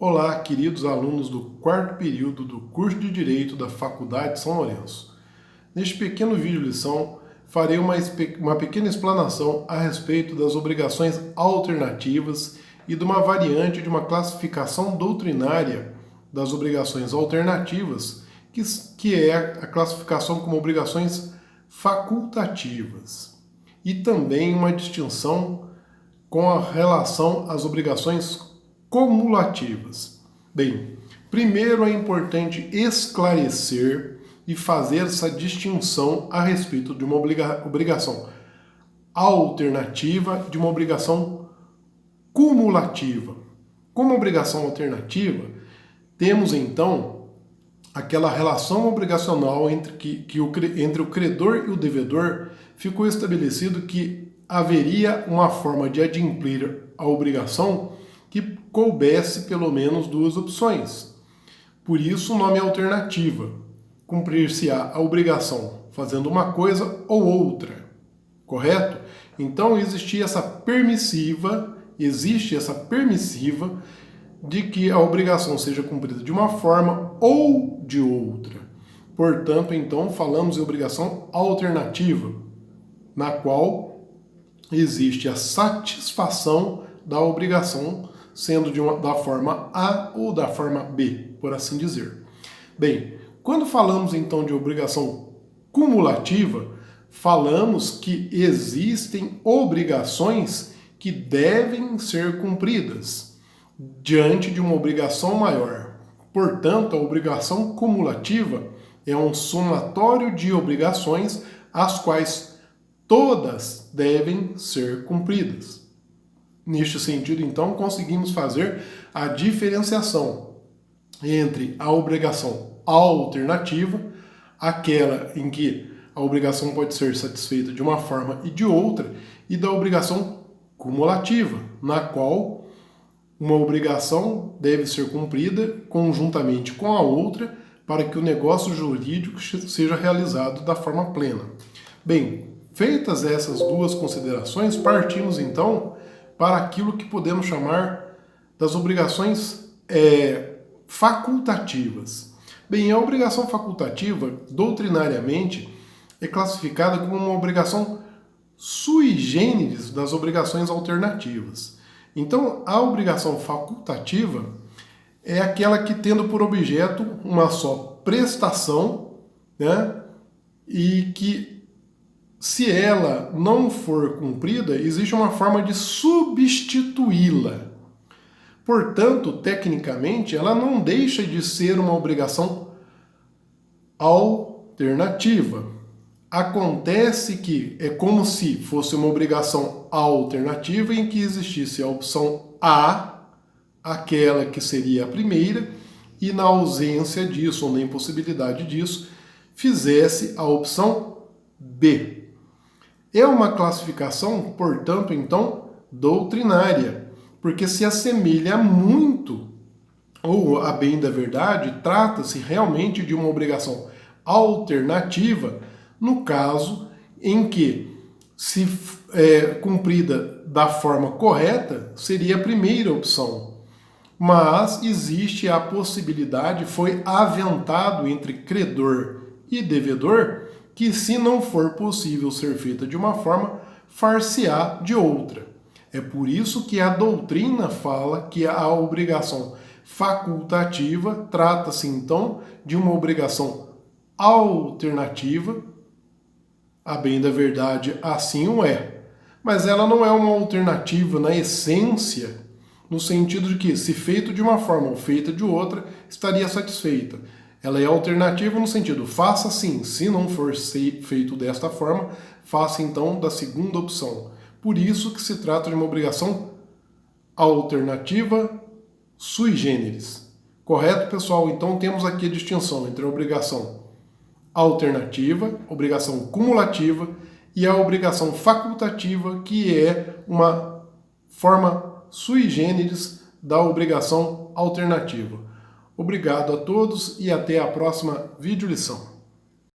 Olá, queridos alunos do quarto período do curso de Direito da Faculdade de São Lourenço. Neste pequeno vídeo lição, farei uma pequena explanação a respeito das obrigações alternativas e de uma variante de uma classificação doutrinária das obrigações alternativas, que é a classificação como obrigações facultativas. E também uma distinção com a relação às obrigações cumulativas. Bem, primeiro é importante esclarecer e fazer essa distinção a respeito de uma obrigação alternativa de uma obrigação cumulativa. Como obrigação alternativa, temos então aquela relação obrigacional entre o credor e o devedor. Ficou estabelecido que haveria uma forma de adimplir a obrigação que coubesse pelo menos duas opções. Por isso o nome é alternativa. Cumprir-se-á a obrigação fazendo uma coisa ou outra. Correto? Então existe essa permissiva de que a obrigação seja cumprida de uma forma ou de outra. Portanto, então, falamos em obrigação alternativa, na qual existe a satisfação da obrigação, sendo da forma A ou da forma B, por assim dizer. Bem, quando falamos então de obrigação cumulativa, falamos que existem obrigações que devem ser cumpridas diante de uma obrigação maior. Portanto, a obrigação cumulativa é um somatório de obrigações as quais todas devem ser cumpridas. Neste sentido, então, conseguimos fazer a diferenciação entre a obrigação alternativa, aquela em que a obrigação pode ser satisfeita de uma forma e de outra, e da obrigação cumulativa, na qual uma obrigação deve ser cumprida conjuntamente com a outra para que o negócio jurídico seja realizado da forma plena. Bem, feitas essas duas considerações, partimos então para aquilo que podemos chamar das obrigações facultativas. Bem, a obrigação facultativa, doutrinariamente, é classificada como uma obrigação sui generis das obrigações alternativas. Então, a obrigação facultativa é aquela que tendo por objeto uma só prestação, né, e que, se ela não for cumprida, existe uma forma de substituí-la. Portanto, tecnicamente, ela não deixa de ser uma obrigação alternativa. Acontece que é como se fosse uma obrigação alternativa em que existisse a opção A, aquela que seria a primeira, e na ausência disso, ou na impossibilidade disso, fizesse a opção B. É uma classificação, portanto, então, doutrinária, porque se assemelha muito, ou a bem da verdade, trata-se realmente de uma obrigação alternativa, no caso em que, se cumprida da forma correta, seria a primeira opção. Mas existe a possibilidade, foi aventado entre credor e devedor, que se não for possível ser feita de uma forma, far-se-á de outra. É por isso que a doutrina fala que a obrigação facultativa trata-se então de uma obrigação alternativa. A bem da verdade, assim o é. Mas ela não é uma alternativa na essência, no sentido de que, se feito de uma forma ou feita de outra, estaria satisfeita. Ela é alternativa no sentido, faça assim, se não for feito desta forma, faça então da segunda opção. Por isso que se trata de uma obrigação alternativa sui generis. Correto, pessoal? Então temos aqui a distinção entre a obrigação alternativa, obrigação cumulativa e a obrigação facultativa, que é uma forma sui generis da obrigação alternativa. Obrigado a todos e até a próxima videolição.